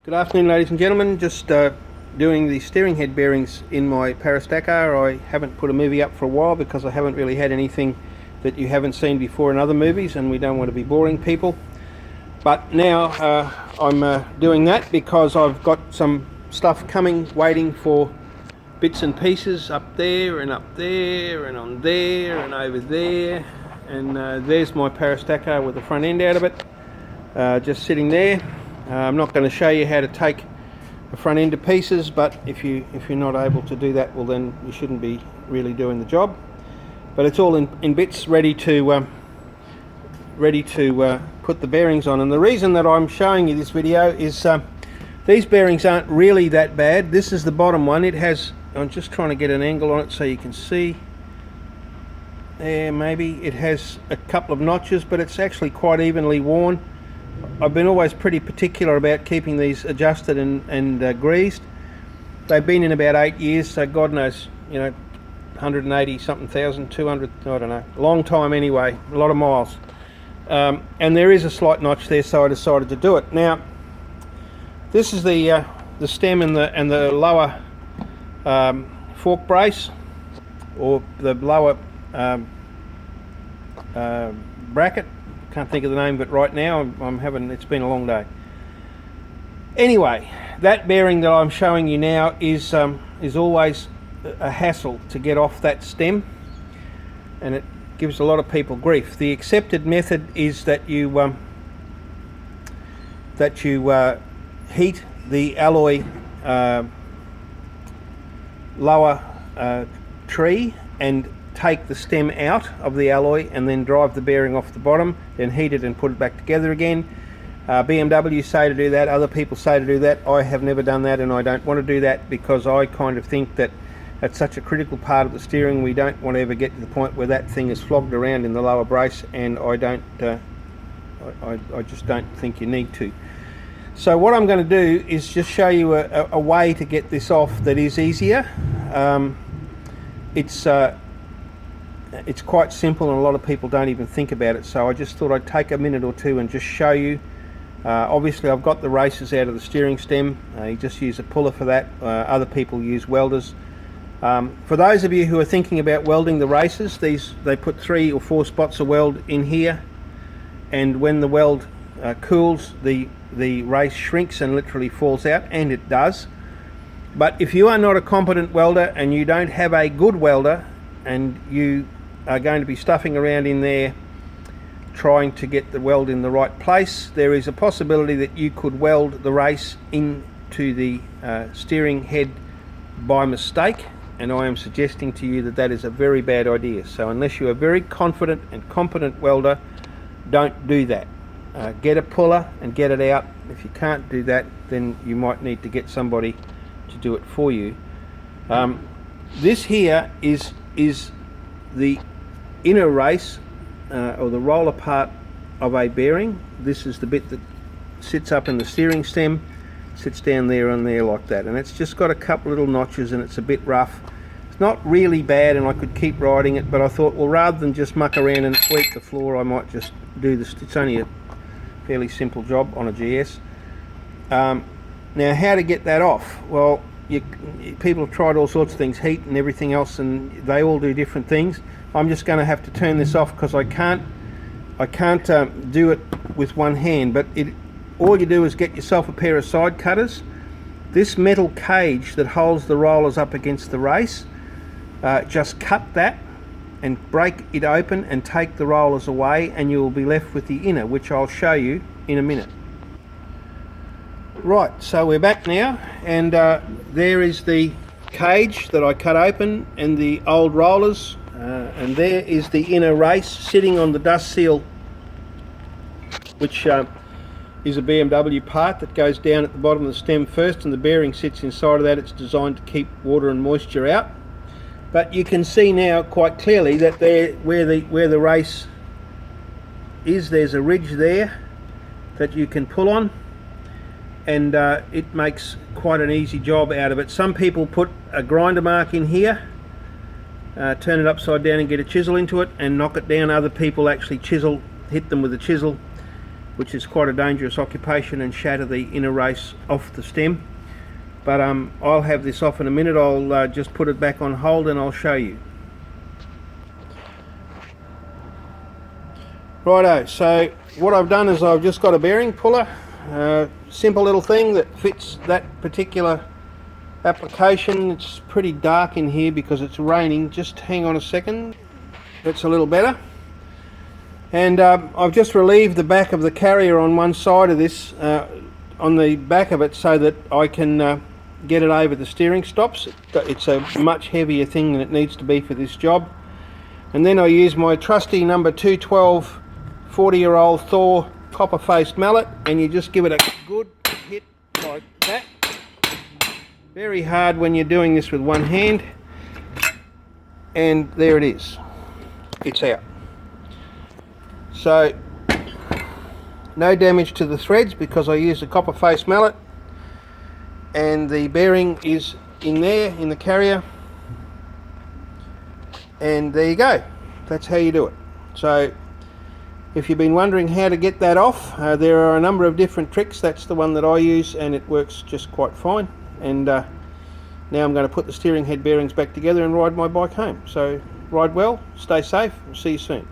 Good afternoon, ladies and gentlemen. Just doing the steering head bearings in my Parastacker. I haven't put a movie up for a while because I haven't really had anything that you haven't seen before in other movies, and we don't want to be boring people. But now I'm doing that because I've got some stuff coming, waiting for bits and pieces up there and up there and on there and over there. And there's my Parastacker with the front end out of it, just sitting there. I'm not going to show you how to take the front end to pieces, but if you're not able to do that, well then you shouldn't be really doing the job. But it's all in bits, ready to put the bearings on. And the reason that I'm showing you this video is these bearings aren't really that bad. This is the bottom one. It has, I'm just trying to get an angle on it so you can see. There, maybe it has a couple of notches, but it's actually quite evenly worn. I've been always pretty particular about keeping these adjusted and greased. They've been in about 8 years, so God knows, 180 something thousand, 200, I don't know, a long time anyway, a lot of miles. And there is a slight notch there, so I decided to do it. Now, this is the stem and the lower fork brace, or the lower bracket. Can't think of the name of it right now. It's been a long day. Anyway, that bearing that I'm showing you now is always a hassle to get off that stem, and it gives a lot of people grief. The accepted method is that you heat the alloy lower tree and take the stem out of the alloy and then drive the bearing off the bottom, then heat it and put it back together again. BMW say to do that, other people say to do that. I have never done that, and I don't want to do that because I kind of think that it's such a critical part of the steering. We don't want to ever get to the point where that thing is flogged around in the lower brace, and I just don't think you need to. So what I'm going to do is just show you a way to get this off that is easier. It's quite simple, and a lot of people don't even think about it, so I just thought I'd take a minute or two and just show you. Obviously I've got the races out of the steering stem. You just use a puller for that. Other people use welders. For those of you who are thinking about welding the races, they put 3 or 4 spots of weld in here, and when the weld cools, the race shrinks and literally falls out, and it does. But if you are not a competent welder and you don't have a good welder, and you are going to be stuffing around in there trying to get the weld in the right place, there is a possibility that you could weld the race into the steering head by mistake, and I am suggesting to you that that is a very bad idea. So unless you're a very confident and competent welder, don't do that. Get a puller and get it out. If you can't do that, then you might need to get somebody to do it for you. This here is the inner race, or the roller part of a bearing. This is the bit that sits up in the steering stem, sits down there and there like that, and it's just got a couple little notches and it's a bit rough. It's not really bad, and I could keep riding it, but I thought, well, rather than just muck around and sweep the floor, I might just do this. It's only a fairly simple job on a GS. Now, how to get that off? Well, people have tried all sorts of things, heat and everything else, and they all do different things. I'm just going to have to turn this off because I can't do it with one hand. But all you do is get yourself a pair of side cutters. This metal cage that holds the rollers up against the race, just cut that and break it open and take the rollers away, and you will be left with the inner, which I'll show you in a minute. Right, so we're back now, and there is the cage that I cut open and the old rollers, and there is the inner race sitting on the dust seal, which is a BMW part that goes down at the bottom of the stem first, and the bearing sits inside of that. It's designed to keep water and moisture out. But you can see now quite clearly that there, where the race is, there's a ridge there that you can pull on, and it makes quite an easy job out of it. Some people put a grinder mark in here, turn it upside down and get a chisel into it and knock it down. Other people actually hit them with a chisel which is quite a dangerous occupation, and shatter the inner race off the stem. But I'll have this off in a minute. I'll just put it back on hold and I'll show you. Righto, so what I've done is I've just got a bearing puller, simple little thing that fits that particular application. It's pretty dark in here because it's raining. Just hang on a second, that's a little better. And I've just relieved the back of the carrier on one side of this, on the back of it, so that I can get it over the steering stops. It's a much heavier thing than it needs to be for this job. And then I use my trusty number 212 40-year-old Thor copper-faced mallet, and you just give it a good hit like that. Very hard when you're doing this with one hand, and there it is. It's out. So no damage to the threads because I used a copper-faced mallet, and the bearing is in there in the carrier, and there you go. That's how you do it. So if you've been wondering how to get that off, there are a number of different tricks. That's the one that I use, and it works just quite fine. And now I'm going to put the steering head bearings back together and ride my bike home. So ride well, stay safe, see you soon.